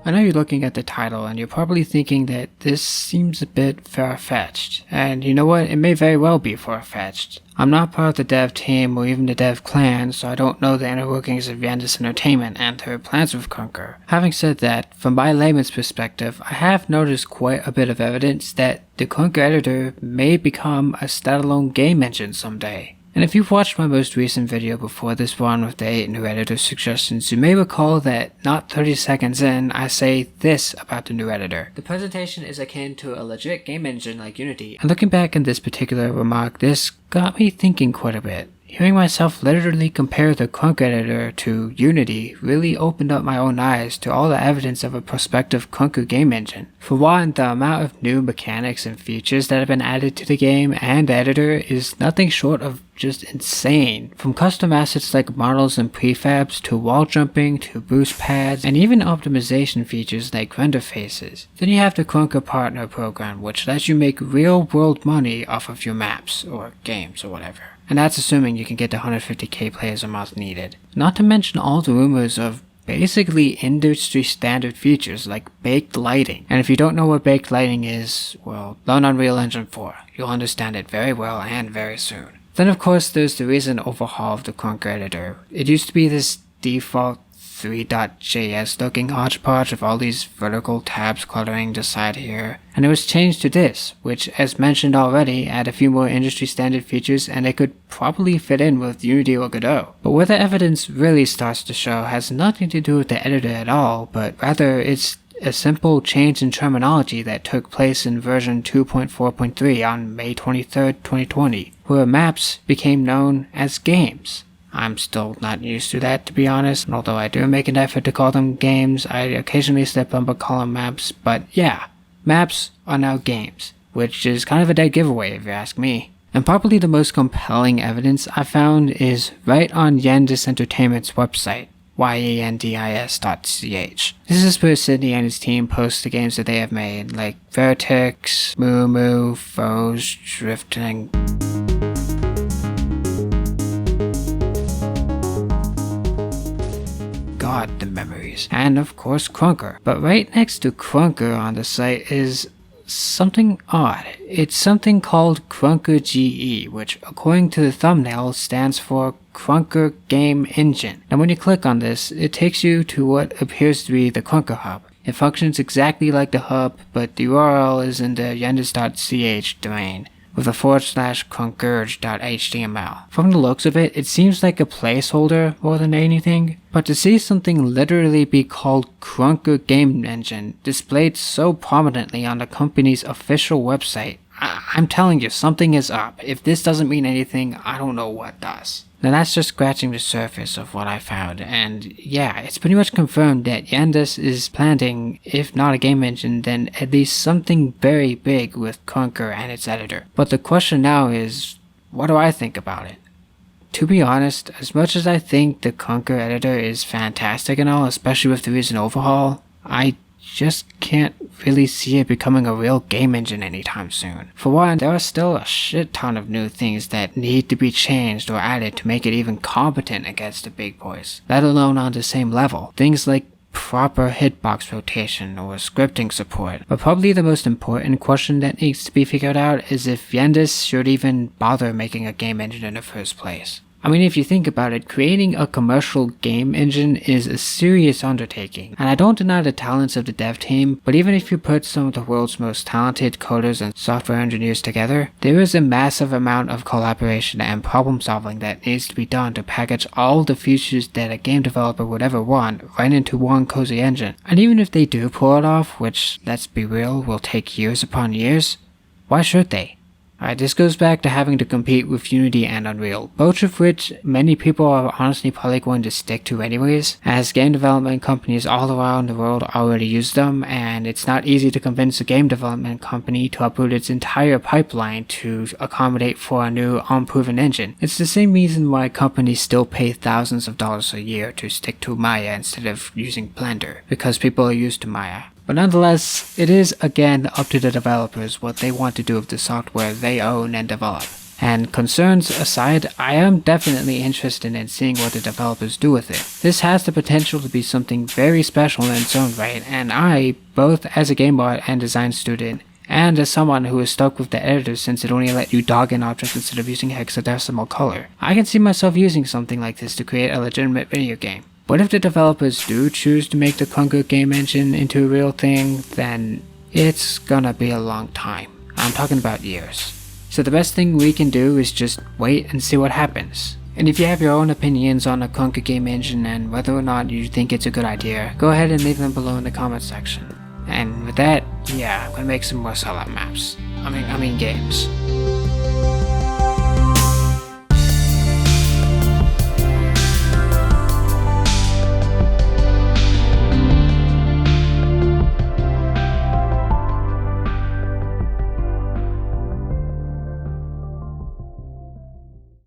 I know you're looking at the title and you're probably thinking that this seems a bit far-fetched, and you know what, it may very well be far-fetched. I'm not part of the dev team or even the dev clan, so I don't know the inner workings of Yandis Entertainment and their plans with Krunker. Having said that, from my layman's perspective, I have noticed quite a bit of evidence that the Krunker editor may become a standalone game engine someday. And if you've watched my most recent video before this one with the 8 new editor suggestions, you may recall that not 30 seconds in, I say this about the new editor. The presentation is akin to a legit game engine like Unity, and looking back in this particular remark, this got me thinking quite a bit. Hearing myself literally compare the Krunker editor to Unity really opened up my own eyes to all the evidence of a prospective Krunker game engine. For one, the amount of new mechanics and features that have been added to the game and the editor is nothing short of just insane. From custom assets like models and prefabs, to wall jumping, to boost pads, and even optimization features like render faces. Then you have the Krunker Partner program, which lets you make real world money off of your maps, or games, or whatever. And that's assuming you can get the 150k players a month needed. Not to mention all the rumors of basically industry standard features like baked lighting. And if you don't know what baked lighting is, well, learn Unreal Engine 4. You'll understand it very well and very soon. Then of course there's the recent overhaul of the Krunker editor. It used to be this default 3.js looking hodgepodge of all these vertical tabs cluttering the side here, and it was changed to this, which as mentioned already add a few more industry standard features and it could probably fit in with Unity or Godot. But where the evidence really starts to show has nothing to do with the editor at all, but rather it's a simple change in terminology that took place in version 2.4.3 on May 23rd, 2020, where maps became known as games. I'm still not used to that, to be honest, and although I do make an effort to call them games, I occasionally slip up and call them maps, but yeah, maps are now games, which is kind of a dead giveaway if you ask me. And probably the most compelling evidence I found is right on Yandis Entertainment's website, yandis.ch. This is where Sydney and his team post the games that they have made, like Vertex, Moo Moo, Foes, Drifting. God, the memories. And of course Krunker. But right next to Krunker on the site is something odd. It's something called Krunker GE, which according to the thumbnail stands for Krunker Game Engine. And when you click on this, it takes you to what appears to be the Krunker hub. It functions exactly like the hub, but the URL is in the yandis.ch domain, with a /krunker.html. From the looks of it, it seems like a placeholder more than anything, but to see something literally be called Krunker Game Engine displayed so prominently on the company's official website, I'm telling you, something is up. If this doesn't mean anything, I don't know what does. Now that's just scratching the surface of what I found, and yeah, it's pretty much confirmed that Yandis is planning, if not a game engine, then at least something very big with Krunker and its editor. But the question now is, what do I think about it? To be honest, as much as I think the Krunker editor is fantastic and all, especially with the recent overhaul, I just can't really see it becoming a real game engine anytime soon. For one, there are still a shit ton of new things that need to be changed or added to make it even competent against the big boys, let alone on the same level. Things like proper hitbox rotation or scripting support. But probably the most important question that needs to be figured out is if Yandis should even bother making a game engine in the first place. I mean, if you think about it, creating a commercial game engine is a serious undertaking, and I don't deny the talents of the dev team, but even if you put some of the world's most talented coders and software engineers together, there is a massive amount of collaboration and problem solving that needs to be done to package all the features that a game developer would ever want right into one cozy engine. And even if they do pull it off, which, let's be real, will take years upon years, why should they? Alright, this goes back to having to compete with Unity and Unreal, both of which many people are honestly probably going to stick to anyways, as game development companies all around the world already use them, and it's not easy to convince a game development company to uproot its entire pipeline to accommodate for a new unproven engine. It's the same reason why companies still pay thousands of dollars a year to stick to Maya instead of using Blender, because people are used to Maya. But nonetheless, it is again up to the developers what they want to do with the software they own and develop. And concerns aside, I am definitely interested in seeing what the developers do with it. This has the potential to be something very special in its own right, and I, both as a game art and design student, and as someone who is stuck with the editor since it only let you dog in objects instead of using hexadecimal color, I can see myself using something like this to create a legitimate video game. But if the developers do choose to make the Krunker game engine into a real thing, then it's gonna be a long time. I'm talking about years. So the best thing we can do is just wait and see what happens. And if you have your own opinions on the Krunker game engine and whether or not you think it's a good idea, go ahead and leave them below in the comment section. And with that, yeah, I'm gonna make some more Sellout maps. I mean games.